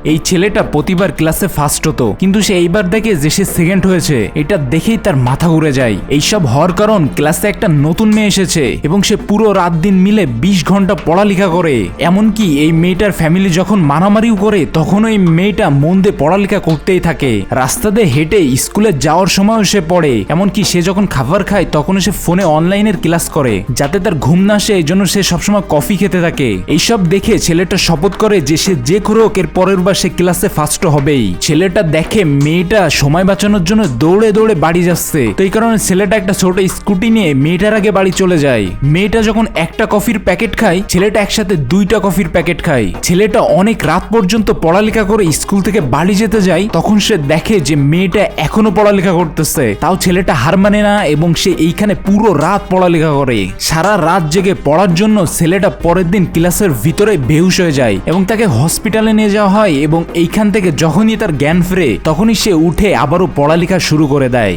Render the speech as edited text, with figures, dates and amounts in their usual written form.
এই ছেলেটা প্রতিবার ক্লাসে ফার্স্ট হতো, কিন্তু সে এইবার দেখে যে সে সেকেন্ড হয়েছে। এটা দেখেই তার মাথা ঘুরে যায়। এইসব হওয়ার কারণ ক্লাসে একটা নতুন মেয়ে এসেছে এবং সে পুরো রাত দিন মিলে 20 ঘন্টা পড়ালেখা করে। এমনকি এই মেয়েটার ফ্যামিলি যখন মারামারিও করে তখন ওই মেয়েটা মন দিয়ে পড়ালেখা করতেই থাকে। রাস্তা দিয়ে হেঁটে স্কুলে যাওয়ার সময়ও সে পড়ে। এমনকি সে যখন খাবার খায় তখন সে ফোনে অনলাইনের ক্লাস করে যাতে তার ঘুম না আসে, এই জন্য সে সবসময় কফি খেতে থাকে। এইসব দেখে ছেলেটা শপথ করে যে সে যে করে হোক এর পরের বার সে ক্লাসে ফার্স্ট হবেই। ছেলেটা দেখে মেয়েটা সময় বাঁচানোর জন্য দৌড়ে দৌড়ে বাড়ি যাচ্ছে, তো এই কারণে ছেলেটা একটা ছোট স্কুটি নিয়ে মেয়েটার আগে বাড়ি চলে যায়। মেয়েটা যখন একটা কফির প্যাকেট খায়, ছেলেটা একসাথে 2টা কফির প্যাকেট খায়। ছেলেটা অনেক রাত পর্যন্ত পড়ালেখা করে স্কুল থেকে বাড়ি যেতে যায়, তখন সে দেখে যে মেয়েটা এখনো পড়ালেখা করতেছে। তাও ছেলেটা হার মানে না এবং সে এইখানে পুরো রাত পড়ালেখা করে। সারা রাত জেগে পড়ার জন্য ছেলেটা পরের দিন ক্লাসের ভিতরে বেহুশ হয়ে যায় এবং তাকে হসপিটালে নিয়ে যাওয়া হয়। এবং এইখান থেকে যখনই তার জ্ঞান ফিরে তখনই সে উঠে আবারও পড়ালেখা শুরু করে দেয়।